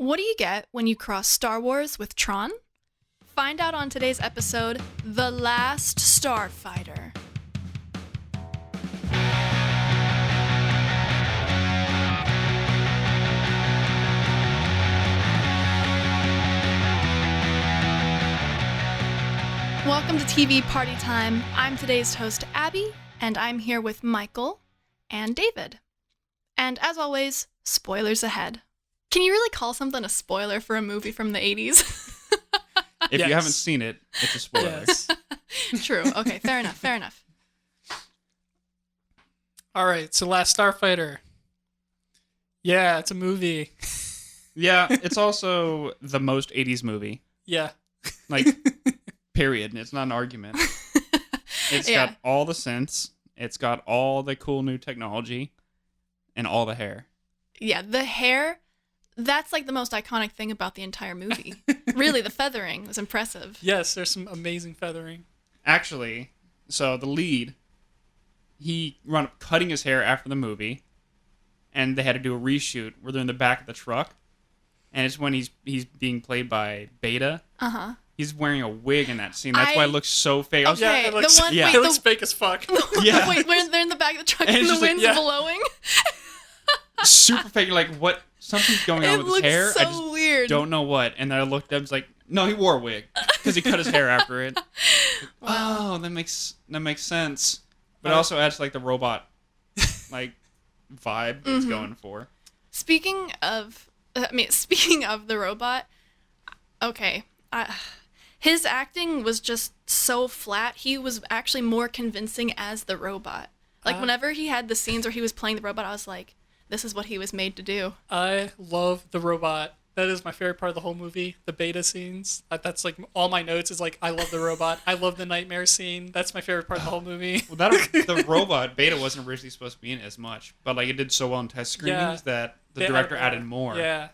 What do you get when you cross Star Wars with Tron? Find out on today's episode, The Last Starfighter. Welcome to TV Party Time. I'm today's host, Abbie, and I'm here with Mikal and David. And as always, spoilers ahead. Can you really call something a spoiler for a movie from the 80s? If Yes. you haven't seen it, it's a spoiler. Yes. True. Okay, fair enough. All right, so Last Starfighter. Yeah, it's a movie. Yeah, it's also the most 80s movie. Yeah. Like, period. It's not an argument. It's Yeah. got all the synths. It's got all the cool new technology. And all the hair. Yeah, the hair, that's like the most iconic thing about the entire movie. Really, the feathering was impressive. Yes, there's some amazing feathering. Actually, so the lead, he wound up cutting his hair after the movie. And they had to do a reshoot where they're in the back of the truck. And it's when he's being played by Beta. Uh-huh. He's wearing a wig in that scene. That's why it looks so fake. I was Okay, Yeah, it looks, the one, yeah. wait, it looks fake as fuck. Yeah. Wait, when they're in the back of the truck And and, it's the just like, wind's yeah. blowing? super fake. Like, what? Something's going on It with his looks hair. so I just weird. don't know what. And then I looked up, it's like, no, he wore a wig because he cut his hair after it. Oh, that makes sense. But it also adds like the robot like vibe it's going for. Speaking of the robot, okay, his acting was just so flat. He was actually more convincing as the robot. Like, whenever he had the scenes where he was playing the robot, I was like, this is what he was made to do. I love the robot. That is my favorite part of the whole movie, the Beta scenes. That's like all my notes is like, I love the robot. I love the nightmare scene. That's my favorite part of the whole movie. Well, the robot Beta wasn't originally supposed to be in it as much, but like it did so well in test screenings that the director added more. Yeah,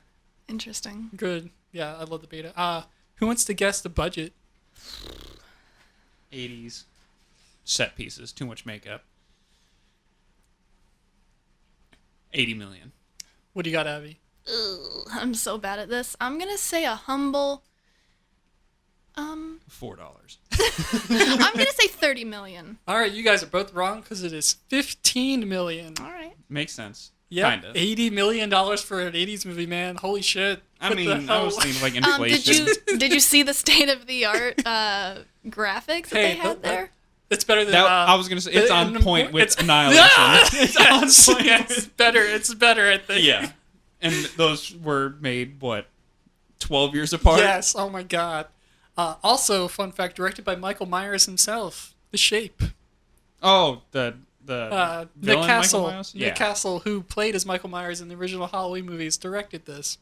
Interesting. good. Yeah, I love the Beta. Who wants to guess the budget? 80s set pieces, too much makeup. 80 million. What do you got, Abby? Ugh, I'm so bad at this. I'm gonna say a humble. $4. I'm gonna say 30 million. All right, you guys are both wrong because it is 15 million. All right. Makes sense. Yeah, Kind of. $80 million for an 80s movie, man. Holy shit. I What the mean, I hell? was thinking like inflation. Did you see the state of the art graphics that they had there? It's better than. I was gonna say it's on point with it's- Annihilation. It's Yes, on point. yes, it's better. It's better, I think. Yeah, and those were made 12 years apart. Yes. Oh my god. Also, fun fact: directed by Michael Myers himself. The Shape. Oh, the Nick villain Castle. Michael Myers? Nick Castle, who played as Michael Myers in the original Halloween movies, directed this.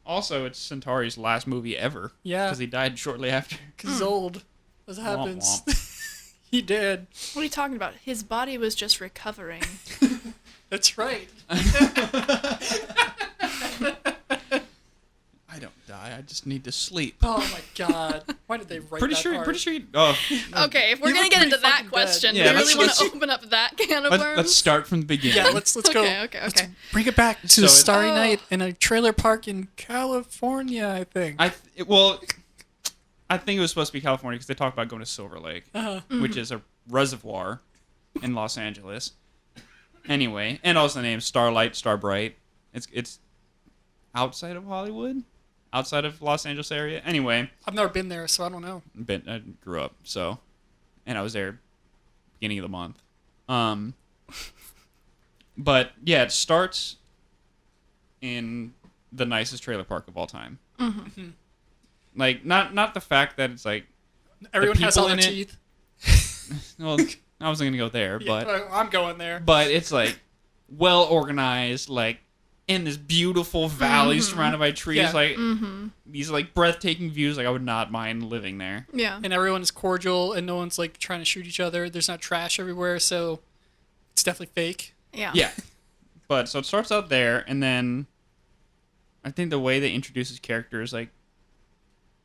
Also, it's Centauri's last movie ever. Yeah. because he died shortly after. Cause he's old. As happens. Womp He did. What are you talking about? His body was just recovering. That's right. I don't die. I just need to sleep. Oh my god. Why did they write Pretty that sure. hard? Pretty sure. Oh, Okay, if we're You gonna look get into pretty that fucking question, dead. Yeah, we really want let's- to open up that can of worms. let's start from the beginning. Yeah, let's go. Okay. Bring it back to So a it- starry Oh. night in a trailer park in California, I think. I think it was supposed to be California because they talk about going to Silver Lake, which is a reservoir in Los Angeles. Anyway, and also the name Starlight, Starbright. It's outside of Hollywood, outside of Los Angeles area. Anyway, I've never been there, so I don't know. I grew up, and I was there beginning of the month. But yeah, it starts in the nicest trailer park of all time. Mm-hmm. Like not the fact that it's like, Everyone has people all their in it- teeth. well, I wasn't gonna go there, but I'm going there. but it's like well organized, like in this beautiful valley surrounded by trees, Yeah. like these like breathtaking views. Like I would not mind living there. Yeah. And everyone is cordial, and no one's like trying to shoot each other. There's not trash everywhere, so it's definitely fake. Yeah. Yeah, but so it starts out there, and then I think the way they introduce his character is like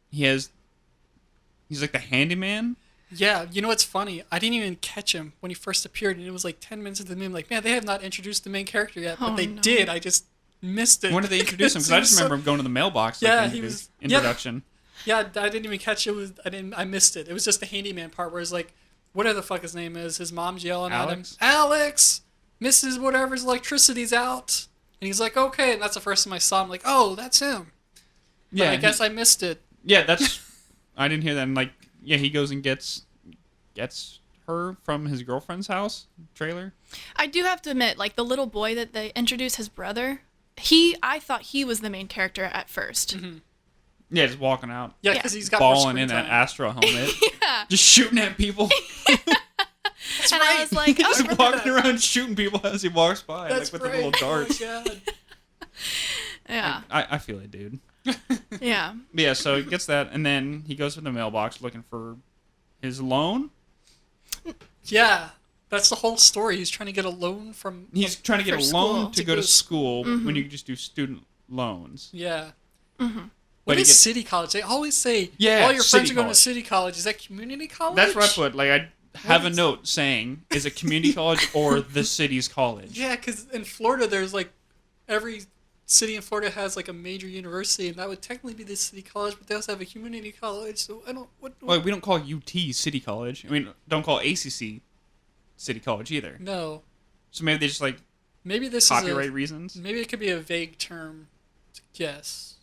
he's like the handyman. Yeah, you know what's funny? I didn't even catch him when he first appeared, and it was like 10 minutes into the movie. Like, man, they have not introduced the main character yet, but Oh, they no. did. I just missed it. When did they introduce him? Because I just remember him going to the mailbox. Yeah, like, he was introduction. Yeah, I didn't even catch it. I missed it. It was just the handyman part where it's like, whatever the fuck his name is, his mom's yelling Alex? at him, Alex, Mrs. Whatever's electricity's out, and he's like, okay, and that's the first time I saw him. Like, oh, that's him. But Yeah, I guess I missed it. Yeah, that's. I didn't hear that. And like, yeah, he goes and gets her from his girlfriend's house trailer. I do have to admit, like the little boy that they introduced, his brother, I thought he was the main character at 1st. Mm-hmm. Yeah, just walking out. Yeah, because he's got more balling screen in time. that Astro helmet. Yeah. Just shooting at people. That's And right. I was like, I oh, Just remember walking that. around shooting people as he walks by, That's like with right. the little darts. Oh my God. yeah, I feel it, dude. yeah. But yeah, so he gets that, and then he goes to the mailbox looking for his loan. Yeah, that's the whole story. He's trying to get a loan from. He's trying to get For a loan school. to go to school when you can just do student loans. Yeah. But What he is gets- city college? They always say, Yeah, all your city friends are going to college. city college. Is that community college? That's what I put. Like, I have a is- note saying, is it community college or the city's college? Yeah, because in Florida, there's like every city in Florida has like a major university, and that would technically be the city college, but they also have a community college. So I don't. What? Well, we don't call UT city college. I mean, don't call ACC city college either. No. So maybe they just like Maybe this copyright is reasons. maybe it could be a vague term to guess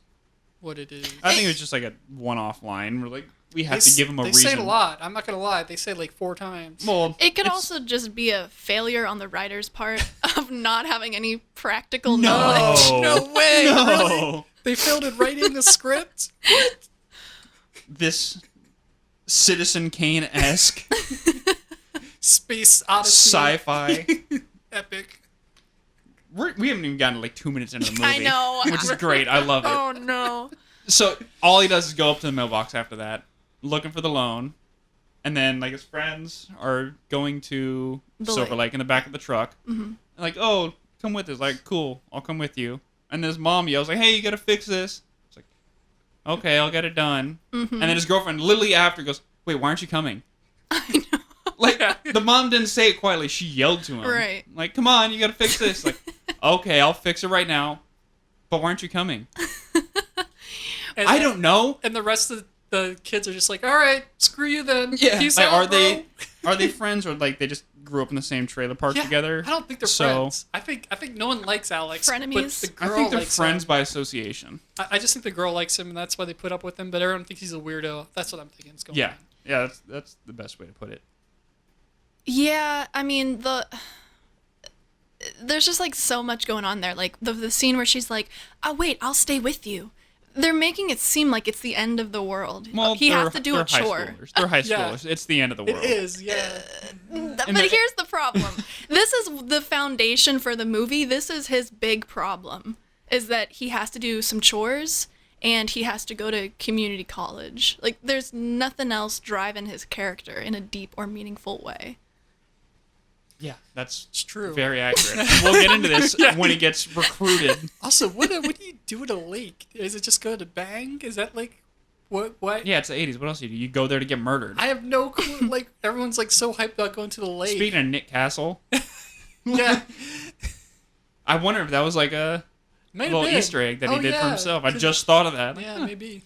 what it is. I think it was just like a one-off line. We're like, we have to give them a they reason. say it a lot. I'm not gonna lie. They say it like 4 times. Well, It could it's- also just be a failure on the writer's part of not having any practical No. knowledge. No way. No. Really? They failed at writing the script. This Citizen Kane-esque Space Odyssey. sci-fi. Epic. We haven't even gotten to like 2 minutes into the movie. I know. Which is great. I love it. Oh no. So all he does is go up to the mailbox after that, looking for the loan, and then like his friends are going to The Silver lake. Lake in the back of the truck. Mm-hmm. Like, oh, come with us. Like, cool, I'll come with you. And his mom yells like, "Hey, you gotta fix this." It's like, okay, I'll get it done. And then his girlfriend literally after goes, "Wait, why aren't you coming?" I know. Like the mom didn't say it quietly. She yelled to him. Right. Like, come on, you gotta fix this. Like, okay, I'll fix it right now. But why aren't you coming? And I don't know. And the rest of the kids are just like, all right, screw you then. Yeah. Peace Like, out, bro." are they friends or like they just grew up in the same trailer park Yeah, together? I don't think they're So- friends. I think no one likes Alex. Frenemies? But the I girl think they're likes friends him. by association. I just think the girl likes him, and that's why they put up with him. But everyone thinks he's a weirdo. That's what I'm thinking is going Yeah. on. Yeah, that's the best way to put it. Yeah, I mean there's just like so much going on there. Like the scene where she's like, "Oh wait, I'll stay with you." They're making it seem like it's the end of the world. Well, he has to do they're a chore. High schoolers. They're high Yeah. schoolers. It's the end of the world. It is, yeah. But the- here's the problem. This is the foundation for the movie. This is his big problem, is that he has to do some chores and he has to go to community college. Like, there's nothing else driving his character in a deep or meaningful way. Yeah, that's It's true. very accurate. We'll get into this when he gets recruited. Also, what do you do at a lake? Is it just go to bang? Is that like what? Yeah, it's the 80s. What else do you do? You go there to get murdered. I have no clue. Like everyone's like so hyped about going to the lake. Speaking of Nick Castle, Yeah, I wonder if that was like a might have little been. Easter egg that he Oh, did for yeah, himself. I 'cause- just thought of that. Like, Yeah, huh. maybe.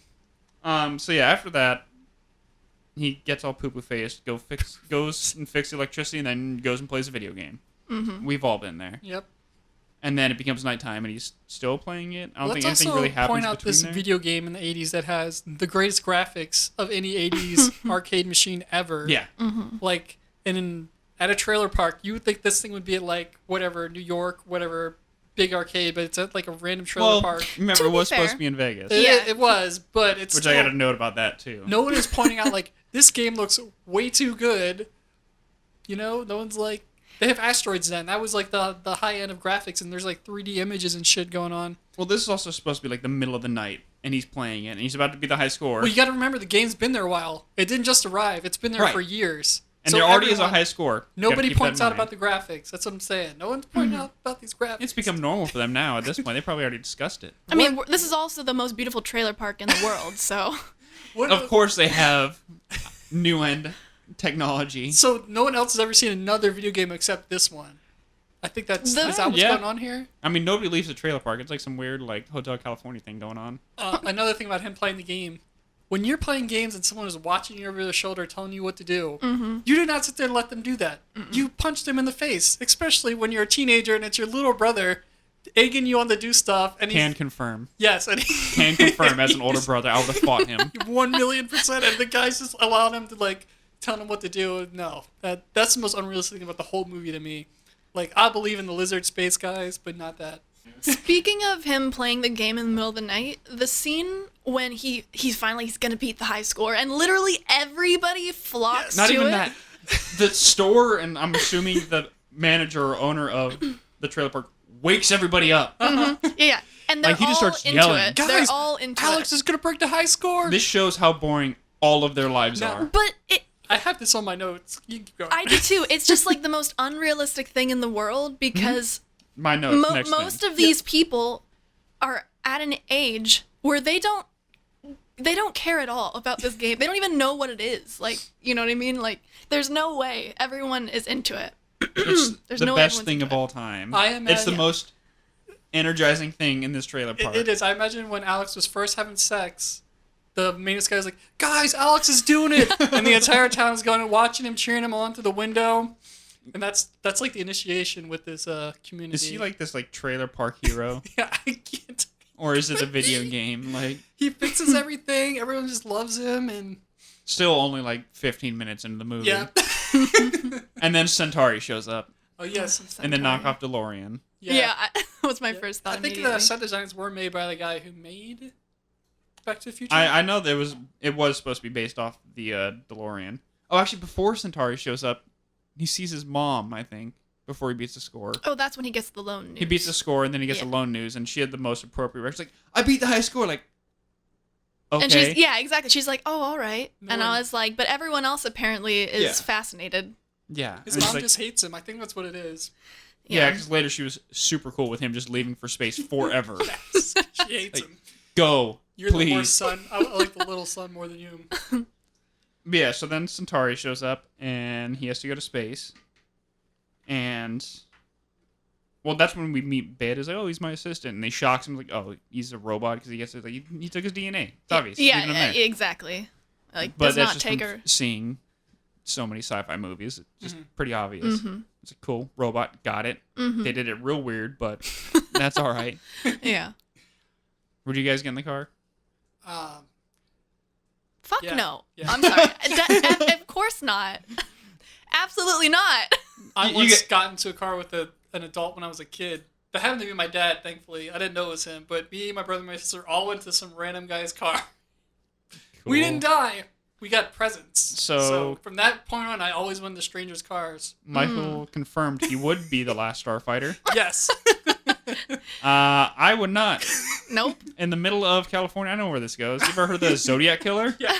So yeah, after that, he gets all poo-poo faced, goes and fixes electricity, and then goes and plays a video game. Mm-hmm. We've all been there. Yep. And then it becomes nighttime, and he's still playing it. I don't Let's think anything also really happens point out between this there. video game in the 80s that has the greatest graphics of any 80s arcade machine ever. Yeah. Like, at a trailer park, you would think this thing would be at, like, whatever, New York, whatever, big arcade, but it's at, like, a random trailer Well, park. remember, To it be was supposed fair. to be in Vegas, Yeah. It was, but it's which still, I got a note about that, too. no one is pointing out, like, this game looks way too good. You know? No one's like, they have asteroids then. That was, like, the high end of graphics, and there's, like, 3D images and shit going on. Well, this is also supposed to be, like, the middle of the night, and he's playing it, and he's about to be the high score. Well, you got to remember the game's been there a while. It didn't just arrive. It's been there Right. for years. and So there already is a everyone- high score. You Nobody gotta keep that points in out mind. about the graphics. That's what I'm saying. No one's pointing out about these graphics. It's become normal for them now at this point. They probably already discussed it. I mean, this is also the most beautiful trailer park in the world, so. What- Of course, they have new end technology. So no one else has ever seen another video game except this one. I think is The- that what's Yeah. going on here? I mean, nobody leaves the trailer park. It's like some weird like Hotel California thing going on. Another thing about him playing the game. When you're playing games and someone is watching you over their shoulder telling you what to do, you do not sit there and let them do that. You punch them in the face, especially when you're a teenager and it's your little brother egging you on to do stuff. And Can confirm. Yes, and Can confirm as an older brother, I would have fought him. 1,000,000%, and the guys just allowed him to like tell him what to do. No, that's the most unrealistic thing about the whole movie to me. Like, I believe in the lizard space guys, but not that. Speaking of him playing the game in the middle of the night, the scene when he's gonna beat the high score, and literally everybody flocks Not to even it. that. The store, and I'm assuming the manager or owner of the trailer park wakes everybody up. Yeah, and they're Like, he just all starts into yelling. it. Guys, They're all into Alex it. is gonna break the high score. This shows how boring all of their lives No. are. But I have this on my notes. You can keep going. I do too. It's just like the most unrealistic thing in the world because My notes, next most thing. of these people are at an age where they don't care at all about this game. They don't even know what it is. Like, you know what I mean? Like, there's no way everyone is into it. It's There's the no way best everyone's thing into of it. all time. I It's the imagine- most energizing thing in this trailer park. It is. I imagine when Alex was first having sex, the maintenance guy was like, "Guys, Alex is doing it," and the entire town is going and watching him, cheering him on through the window. And that's like the initiation with this community. Is he like this like trailer park hero, Yeah, I can't. or is it a video game? Like, He fixes everything. Everyone just loves him, and still only like 15 minutes into the movie. yeah. And then Centauri shows up, Oh yes. and then knock off DeLorean. Yeah, that was my first thought. I think immediately. the set designs were made by the guy who made Back to the Future. I know it was supposed to be based off the DeLorean. Oh, actually, before Centauri shows up, he sees his mom, I think, before he beats the score. Oh, that's when he gets the loan news. He beats the score, and then he gets Yeah. the lone news, and she had the most appropriate reaction. She's like, I beat the high score. Like, okay. And she's exactly. She's like, oh, all right. No and one- I was like, but everyone else apparently is Yeah. fascinated. Yeah. His And it's mom like, just hates him. I think that's what it is. yeah, because later she was super cool with him just leaving for space forever. Yes, she hates Like, him. Go, You're please. the worst son. I like the little son more than you. But yeah, so then Centauri shows up, and he has to go to space. And, well, that's when we meet Beta. He's like, oh, he's my assistant. And they shocks him, like, oh, he's a robot, because he gets it. Like, he took his DNA. It's obvious. Yeah, Leave it in there. exactly. Like, But does that's not just take from her. seeing so many sci-fi movies. It's just Mm-hmm. pretty obvious. It's a cool robot. Got it. They did it real weird, but that's all right. Yeah. Where'd you guys get in the car? Fuck Yeah, no. yeah. I'm sorry. Of course not. Absolutely not. I You once get- got into a car with an adult when I was a kid. That happened to be my dad, thankfully. I didn't know it was him, but me, my brother, and my sister all went to some random guy's car. We Cool. didn't die. We got presents. So- from that point on, I always went to strangers' cars. Michael confirmed he would be the Last Starfighter. Yes. I would not. Nope. In the middle of California, I know where this goes. You ever heard of the Zodiac Killer? Yeah.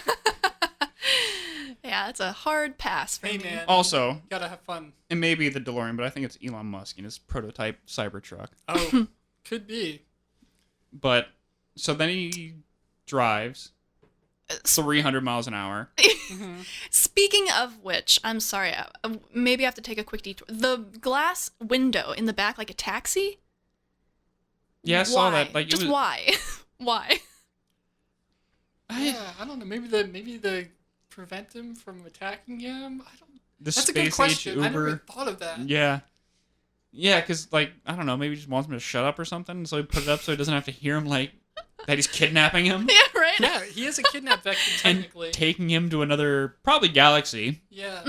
Yeah, it's a hard pass for Hey, me. man. Also, Gotta have fun. it may be the DeLorean, but I think it's Elon Musk in his prototype Cybertruck. Oh, could be. But, so then he drives 300 miles an hour. Speaking of which, I'm sorry, maybe I have to take a quick detour. The glass window in the back, like a taxi? Yeah, I saw Why? that. Like, Just it was, why? Why? Yeah, I don't know. Maybe they prevent him from attacking him. I don't. The That's a good space age question. I never Uber. even thought of that. Yeah. Yeah, because, like, I don't know, maybe he just wants him to shut up or something, so he put it up so he doesn't have to hear him, like, that he's kidnapping him Yeah, right? Yeah, he is a kidnap victim and technically. taking him to another, probably galaxy. Yeah.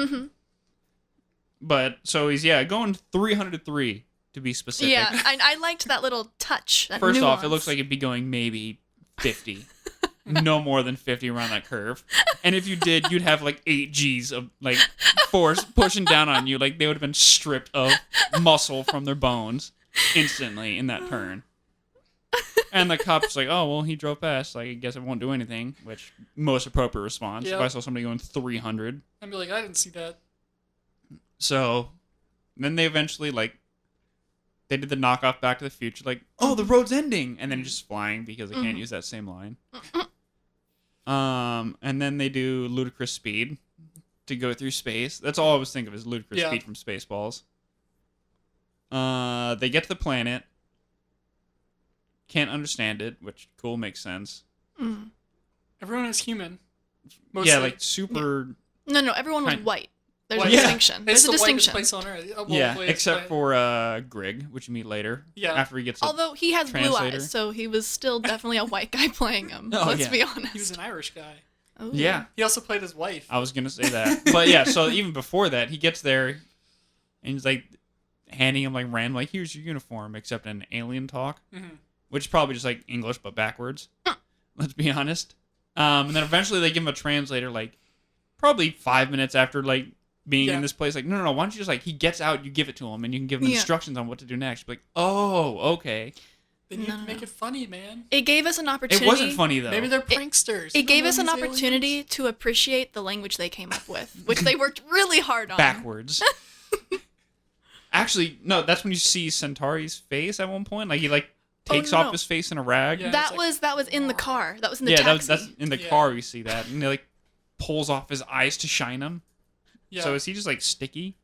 But, so he's, going 303 to be specific. Yeah, I liked that little touch. That First off, it nuance. looks like it'd be going maybe 50. No more than 50 around that curve. And if you did, you'd have like 8 G's of like force pushing down on you. Like they would have been stripped of muscle from their bones instantly in that turn. And the cop's like, oh, well, he drove past. Like, I guess it won't do anything, which most appropriate response. Yep. If I saw somebody going 300. I'd be like, I didn't see that. So then they eventually like, they did the knockoff Back to the Future, like, oh, the road's ending, and then just flying because they can't use that same line. And then they do ludicrous speed to go through space. That's all I always think of is ludicrous Yeah. speed from Spaceballs. They get to the planet. Can't understand it, which cool, makes sense. Mm. Everyone is human. Mostly. Yeah, like super. No, everyone was Kind- white. There's White. a Yeah. distinction. It's There's a the whitest distinction. place on Earth. Well, Yeah, whitest except planet. for Grig, which you meet later. Yeah. After he gets. Although he has blue translator. eyes, so he was still definitely a white guy playing him. Oh, Let's yeah. be honest. He was an Irish guy. Ooh. Yeah, He also played his wife. I was gonna say that, but yeah. So even before that, he gets there, and he's like handing him like random, like, here's your uniform, except in alien talk, which is probably just like English but backwards. Let's be honest. And then eventually they give him a translator, like probably 5 minutes after like being in this place. Like, no, why don't you just like, he gets out, you give it to him, and you can give him instructions on what to do next. Like, oh, okay. They need to make it funny, man. It gave us an opportunity. It wasn't funny though. Maybe they're pranksters. It gave us an These aliens? opportunity to appreciate the language they came up with, which they worked really hard on. Backwards. Actually, no, that's when you see Centauri's face at one point. Like he like takes off his face in a rag. Yeah. That it's like- was in the car. That was in the Yeah, taxi. that's in the car we see that. And he like pulls off his eyes to shine them. Yeah. So is he just like sticky?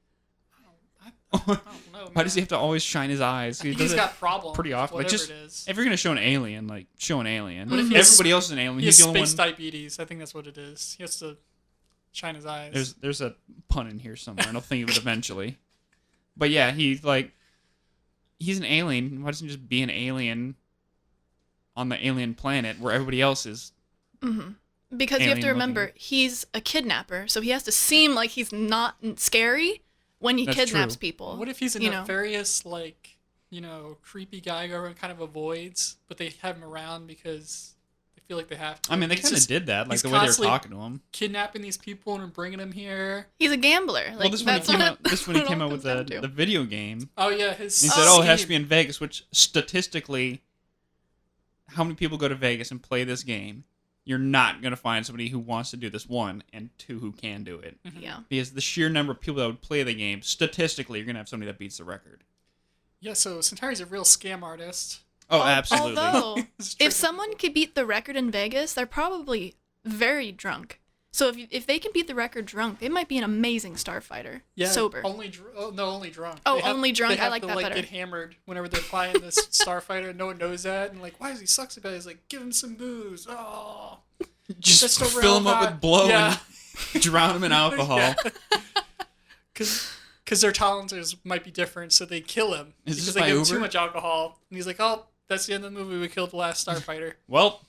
I don't know. Why does he have to always shine his eyes? He does He's it got problems. pretty often. Like, Whatever just it is. if you're gonna show an alien, like show an alien. What if he has- Everybody else is an alien. He He's has the only space one. diabetes. I think that's what it is. He has to shine his eyes. There's a pun in here somewhere, and I'll think of it eventually. But yeah, he's an alien. Why doesn't he just be an alien on the alien planet where everybody else is? Because you have to alien remember, looking. he's a kidnapper, so he has to seem like he's not scary when he That's kidnaps true. people. What if he's a you know? nefarious, like, creepy guy who everyone kind of avoids, but they have him around because they feel like they have to? I mean, they He's kind of just did that, like he's the way they were constantly talking to him. kidnapping these people and bringing them here. He's a gambler. Like, Well, this when he that's came what out. This when he it came all out with comes down the to. video game. Oh yeah, his. He said, "Oh, it has to be scheme. in Vegas," which statistically, how many people go to Vegas and play this game? You're not gonna find somebody who wants to do this, one, and two, who can do it. Yeah. Because the sheer number of people that would play the game, statistically, you're gonna have somebody that beats the record. Yeah, so Centauri's a real scam artist. Oh, absolutely. Although, It's true. if someone could beat the record in Vegas, they're probably very drunk. So if they can beat the record drunk, they might be an amazing starfighter. Sober. Only drunk. Oh, They have- only drunk? They I have like to, that better. Get hammered whenever they're flying this starfighter. No one knows that, and like, why is he sucks about it? He's like, give him some booze. Oh, Just Just a fill real them up hot- with blow yeah. and drown them in alcohol. Because their tolerances might be different, so they kill him Is this because by they give him too Uber? much alcohol. And he's like, oh, that's the end of the movie. We killed the last starfighter. Well,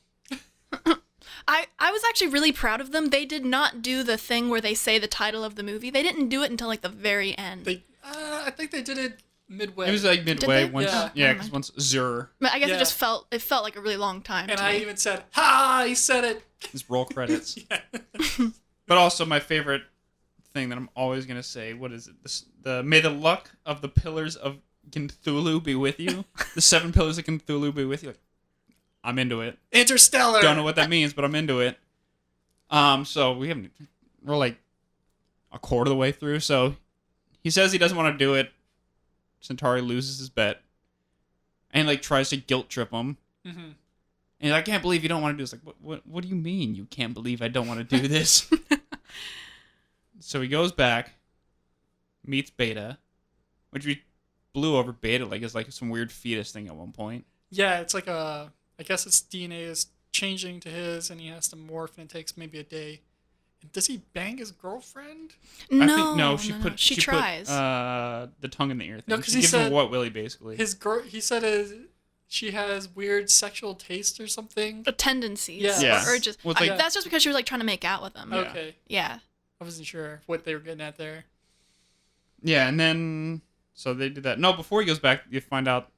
I was actually really proud of them. They did not do the thing where they say the title of the movie. They didn't do it until like the very end. I think they did it midway. it was like midway. they? Once, Yeah. yeah, because once Zur But I guess Yeah. it felt like a really long time. and to I me. even said, ha! He said it. is roll credits. But also my favorite thing that I'm always gonna say, what is it? The may the luck of the pillars of Cthulhu be with you. The 7 pillars of Cthulhu be with you. Like, I'm into it. Interstellar. Don't know what that means, but I'm into it. So we're like a quarter of the way through. So he says he doesn't want to do it. Centauri loses his bet, and like tries to guilt trip him. Mm-hmm. And he's like, I can't believe you don't want to do this. Like, what do you mean you can't believe I don't want to do this? So he goes back, meets Beta, which we blew over. Beta like is like some weird fetus thing at one point. Yeah, it's like I guess its DNA is changing to his, and he has to morph, and it takes maybe a day. Does he bang his girlfriend? No, I think no. She tries. Put, the tongue in the ear thing. No, 'cause She he gives him a said wet willy basically. His girl. He said she has weird sexual taste or something. Tendencies Yeah. or urges. Well, it's like- That's just because she was like trying to make out with him. Yeah. Okay, Yeah. I wasn't sure what they were getting at there. Yeah, and then so they did that. No, before he goes back, you find out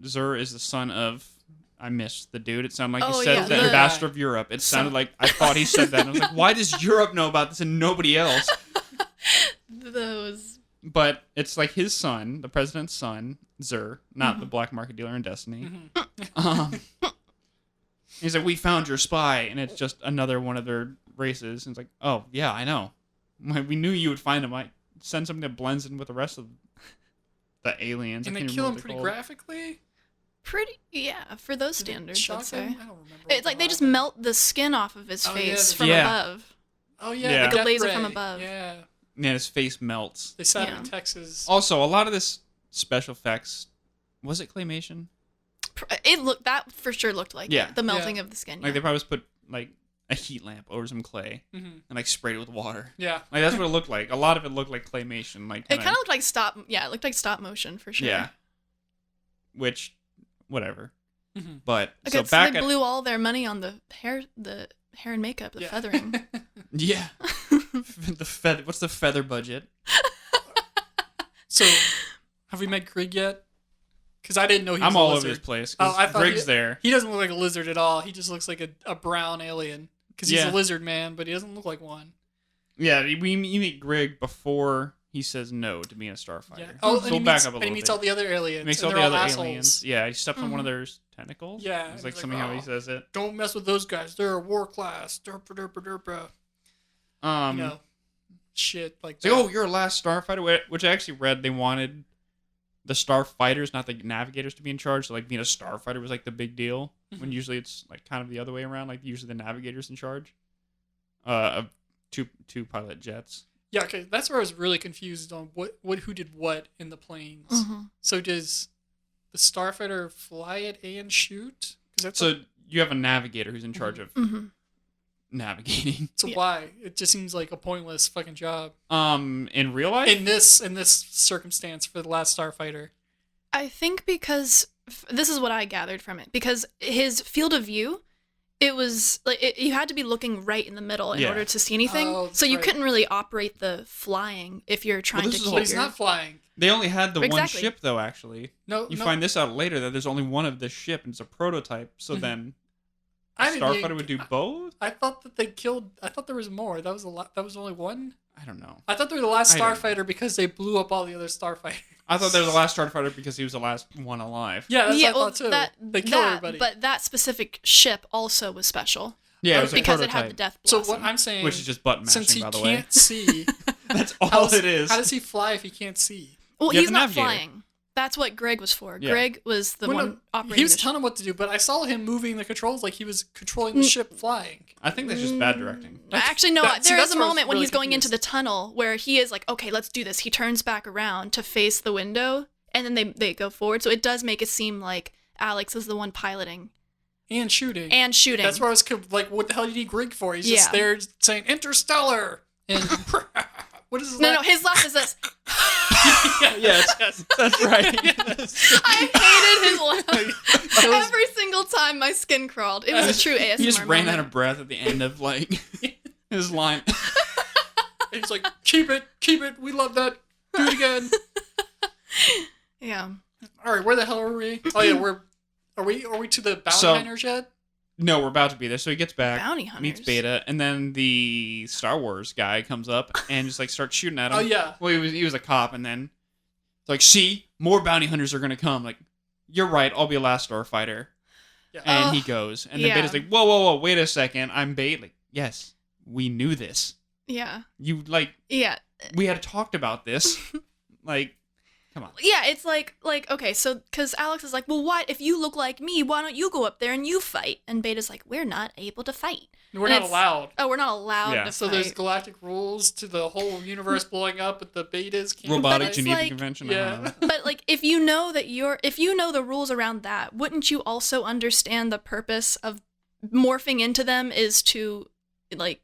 Zur is the son of. I missed the dude. It sounded like Oh, he said yeah, the the- ambassador of Europe. It sounded like I thought he said that. And I was like, why does Europe know about this and nobody else? Those. But it's like his son, the president's son, Zur, not the black market dealer in Destiny. He's like, we found your spy, and it's just another one of their races. And it's like, oh yeah, I know. We knew you would find him. I send something that blends in with the rest of the aliens. And I they can't kill him remember pretty what they're graphically. Yeah, for those standards, Shock I'd say. him? I don't remember. It's like they just melt the skin off of his Oh, yeah, face the- from Yeah. above. Oh yeah, Yeah. the Like a death laser ray. from above. Yeah, called. And his face melts. they shot Yeah. him in Texas. Also, a lot of this special effects. Was it claymation? That for sure looked like Yeah. it, the melting of the skin. Like Yeah. they probably just put like a heat lamp over some clay Mm-hmm. and like sprayed it with water. Yeah. Like that's what it looked like. A lot of it looked like claymation. Like It kind of looked like stop. Yeah, it looked like stop motion for sure. yeah. Which, whatever. Mm-hmm. But Okay, so so back they at blew all their money on the hair and makeup, the feathering. yeah, the feather. What's the feather budget? So, have we met Grig yet? Because I didn't know he was I'm a all lizard. over this place. Oh, I thought Grig's there. He doesn't look like a lizard at all. He just looks like a brown alien. Because he's Yeah. a lizard man, but he doesn't look like one. Yeah, you meet Grig before he says no to being a starfighter. Yeah. Oh, so and he we'll back meets, up a and little he meets bit. all the other aliens. He makes and all the they're other assholes. aliens. Yeah, he steps on one of their tentacles. Yeah, It's and like he's something like, how he "Oh, says it. Don't mess with those guys. They're a war class. Derpa, derpa, derpa. Um, You know, shit like it's that. like, oh, you're a last starfighter, which I actually read they wanted the starfighters, not the navigators, to be in charge. So like being a starfighter was like the big deal. When usually it's like kind of the other way around. Like usually the navigators in charge. Of two pilot jets. Yeah, okay. That's where I was really confused on who did what in the planes. Mhm. So does the starfighter fly it and shoot? 'Cause that's So you have a navigator who's in charge of Mhm. navigating. so Yeah. why? It just seems like a pointless fucking job In real life, in this circumstance for the Last Starfighter. I think because this is what I gathered from it. Because his field of view, it was like you had to be looking right in the middle in Yeah. order to see anything. Oh, So that's you right. couldn't really operate the flying if you're trying this to is keep a But he's your... not flying. they only had the one Exactly. ship though. Actually, No, you no. find this out later that there's only one of this ship and it's a prototype. So then, I didn't starfighter even- would do both. I thought that they killed. I thought there was more. That was That was only one. I don't know. I thought they were the last I don't know. Starfighter because they blew up all the other Starfighters. I thought they were the last starfighter because he was the last one alive. Yeah, that's yeah, what I well, thought too. that, They kill that, everybody. but that specific ship also was special. Yeah, it was a because it prototype, had the death so blossom. what I'm saying, which is just button since mashing. he By the way, can't see, that's how all does- it is. How does he fly if he can't see? Well, You have he's a not navigator. flying. That's what Greg was for. Yeah. Greg was the Well, one no, operating he was the telling him what to do, but I saw him moving the controls like he was controlling the ship flying. I think that's just bad directing. Actually, no. That- see, There is that's a where I was moment when really he's going into confused. the tunnel where he is like, "Okay, let's do this." He turns back around to face the window, and then they go forward. So it does make it seem like Alex is the one piloting And shooting. and shooting. That's where I was like, what the hell did he Grig for? He's just Yeah. there saying Interstellar. And what is his no, laugh? no. His laugh is this. Yes, that's right. I hated his laugh. Every single time my skin crawled. It was a true ASMR He just ran moment. out of breath at the end of like his line. And he's like, keep it, we love that. Do it again. Yeah. All right, where the hell are we? Oh yeah, are we to the bounty So- hunters yet? No, we're about to be there. So he gets back, Bounty hunters. meets Beta, and then the Star Wars guy comes up and just like starts shooting at him. Oh yeah. Well, he was a cop, and then it's like, see, more bounty hunters are gonna come. Like, you're right. I'll be a last Starfighter. Yeah. And he goes, and then yeah. Beta's like, whoa, wait a second, I'm bait. Like, yes, we knew this. Yeah. You like, Yeah. we had talked about this. Like, come on. Yeah, it's like okay, so because Alex is like, well, why if you look like me, why don't you go up there and you fight? And Beta's like, we're not able to fight. We're And not it's- allowed. Oh, we're not allowed Yeah. to So fight. there's galactic rules to the whole universe blowing up, but the betas can't. Robotic it's Geneva like- Convention. Yeah. But like, if you know the rules around that, wouldn't you also understand the purpose of morphing into them is to like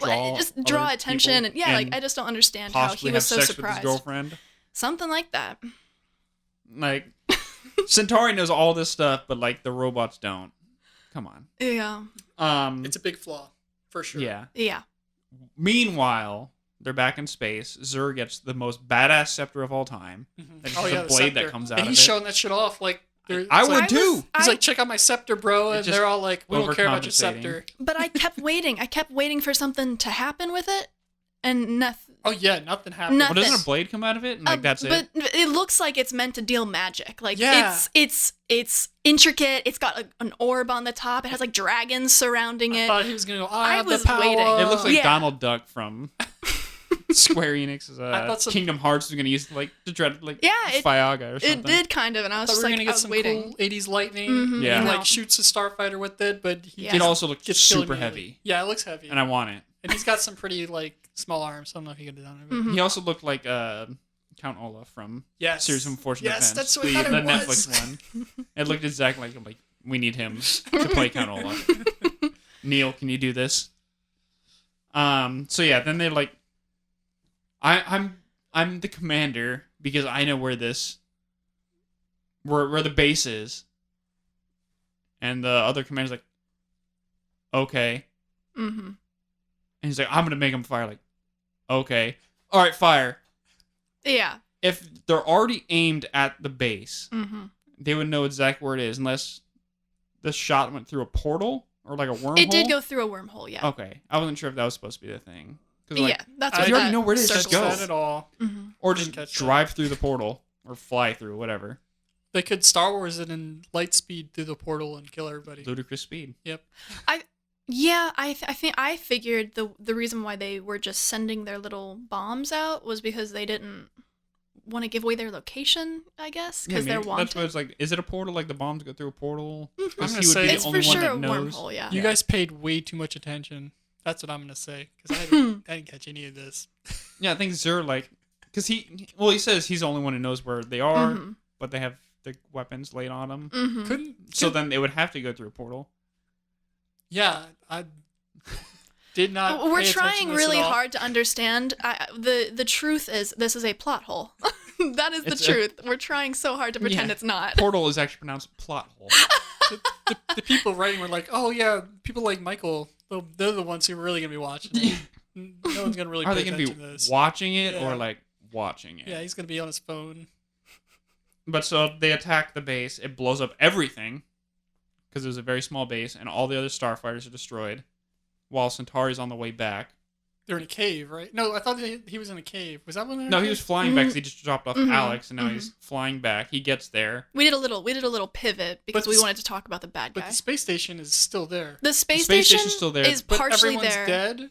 just draw other attention? people And yeah, like and I just don't understand how possibly he was have so sex surprised. with his girlfriend. Something like that. Like, Centauri knows all this stuff, but like the robots don't. Come on. Yeah. It's a big flaw, for sure. Yeah. Yeah. Meanwhile, they're back in space. Zur gets the most badass scepter of all time. It's just a the blade that scepter. comes out and of he's it. showing that shit off like. I would I too. was- He's I- like, check out my scepter, bro, and just they're all like, we don't care about your overcompensating. scepter. But I kept waiting. I kept waiting for something to happen with it, and nothing. Oh yeah, nothing happened. Nothing. Well, doesn't a blade come out of it? And, like, that's but it? it looks like it's meant to deal magic. Like Yeah. it's intricate. It's got an orb on the top. It has like dragons surrounding I it. thought he was gonna go. I I have was the power. waiting. It looks like Yeah. Donald Duck from Square Enix's thought some- Kingdom Hearts was going to use like to dread like Yeah, it- Fyaga or something. It did kind of, and I I was thought just we were like, gonna I get was some waiting. cool '80s lightning. Mhm. Yeah. And No. like shoots a starfighter with it, but he Yeah. It also looked gets killed super immediately. heavy, Yeah, it looks heavy. and I want it. And he's got some pretty like small arms. So I don't know if he could have done it. But Mhm. He also looked like Count Olaf from Yes. Series of Unfortunate Yes, Events. that's what I thought the it was. Netflix one. It looked exactly like I'm like, we need him to play Count Olaf. Neil, can you do this? So yeah, then they're like, I'm the commander because I know where the base is. And the other commander's like, okay. Mm-hmm. And he's like, I'm gonna make him fire. Like, okay, all right, fire. Yeah. If they're already aimed at the base, Mm-hmm. they would know exactly where it is, unless the shot went through a portal or like a wormhole. It did go through a wormhole, yeah. Okay, I wasn't sure if that was supposed to be the thing. Like, Yeah, that's I what you already that know where it is, just circle go. Not at all. Mm-hmm. Or Didn't just catch drive through the portal or fly through, whatever. They could Star Wars it in light speed through the portal and kill everybody. Ludicrous speed. Yep. I think I figured the reason why they were just sending their little bombs out was because they didn't want to give away their location, I guess, because they're maybe. wanted. That's what it's like. Is it a portal? Like the bombs go through a portal? I'm Because gonna he would say be the it's only for one sure that a knows. wormhole, yeah. You guys paid way too much attention. That's what I'm gonna say because I didn't catch any of this. Yeah, I think Zur like, because he says he's the only one who knows where they are, Mm-hmm. but they have the weapons laid on them. Mm-hmm. So then they would have to go through a portal. Yeah, I did not. We're pay attention trying to this really at all. hard to understand. The truth is this is a plot hole. That is the It's a- truth. We're trying so hard to pretend Yeah. it's not. Portal is actually pronounced plot hole. The people writing were like, "Oh yeah, people like Michael. They're the ones who are really gonna be watching. it. No one's gonna really Are pay they going to attention be to this. watching it Yeah. or like watching it? Yeah, he's gonna be on his phone. But so they attack the base. It blows up everything because it was a very small base, and all the other starfighters are destroyed. While Centauri's on the way back. They're in a cave, right? No, I thought he was in a cave. Was that when they were No, in a he was cave? flying back because he just dropped off Mhm. Alex, and now he's flying back. He gets there. We did a little pivot because But we the- wanted to talk about the bad But guy. the space station is still there. The space space station station's still there, is But partially everyone's there. dead.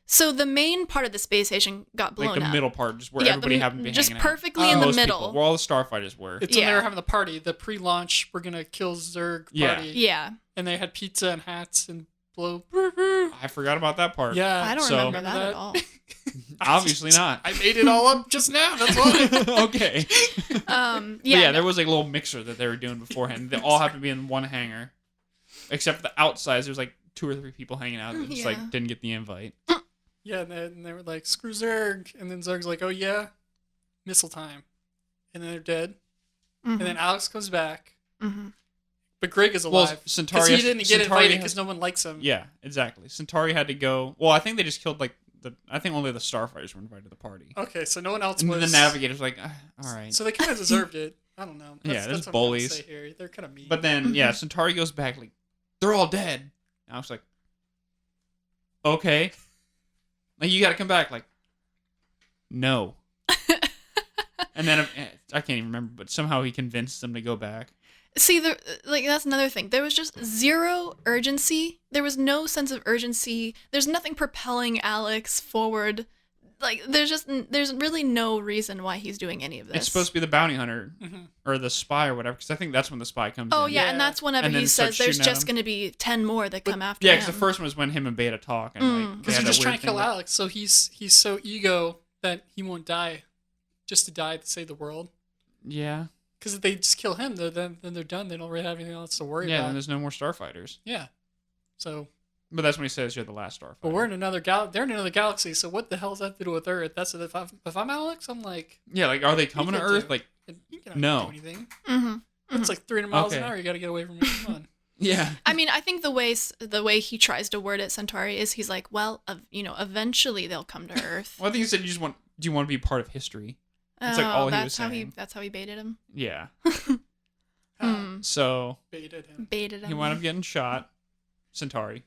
So the main part of the space station got blown Like the up. middle part, just where Yeah, everybody happened to be just hanging out. perfectly in the Most middle. people, where all the starfighters were. It's when they Yeah. were having the party, the pre-launch. We're gonna kill Zurg Yeah. party. Yeah, And they had pizza and hats and blow. I forgot about that part. Yeah. I don't so- remember that Remember at all. Obviously not. I made it all up just now. That's why. Okay. Yeah, Yeah, there was like a little mixer that they were doing beforehand. They all happened to be in one hangar. Except for the outsides, there was like 2 or 3 people hanging out that just Yeah. like didn't get the invite. Yeah, and they were like, "Screw Zurg," and then Zurg's like, "Oh yeah, missile time," and then they're dead. Mhm. And then Alex comes back, Mhm. but Greg is Well, alive Centauri. because he didn't get Centauri invited has- because no one likes him. Yeah, exactly. Centauri had to go. Well, I think they just killed like I think only the starfighters were invited to the party. Okay, so no one else And was. the navigator's like, all right. So they kind of deserved it. I don't know. Yeah, there's that's what I'm gonna bullies. say here. They're kind of mean. But then, yeah, Centauri goes back like, they're all dead. And I was like, okay. Like, you gotta come back. Like, no. And then, I can't even remember, but somehow he convinced them to go back. See, that's another thing. There was just zero urgency. There was no sense of urgency. There's nothing propelling Alex forward. Like, there's really no reason why he's doing any of this. It's supposed to be the bounty hunter Mhm. or the spy or whatever, because I think that's when the spy comes Oh in. yeah, Yeah. and that's whenever And then he starts says there's shooting at just him. going to be 10 more that come after Yeah, him. because the first one was when him and Beta talk. And like, Because they he's had just that trying weird to kill thing, like- Alex, so he's so ego that he won't die, just to die to save the world. Yeah. Because if they just kill him, then they're done. They don't really have anything else to worry Yeah, about. then there's no more starfighters. Yeah. So, But that's when he says you're the last starfighter. but we're in another they're in another galaxy. So what the hell does that have to do with Earth? That's if I'm Alex, I'm like, Yeah, like, are they coming to can't Earth? do- Like, you can't No. do anything. Mm-hmm. It's like 300 miles an Okay. hour. You got to get away from me. Come on. yeah. I mean, I think the way he tries to word it, Centauri, is he's like, well, eventually they'll come to Earth. Well, I think he said do you want to be part of history? It's like all he was saying. That's how he baited him. Yeah. Hmm. So Baited him. Baited him. he wound up getting shot. Centauri.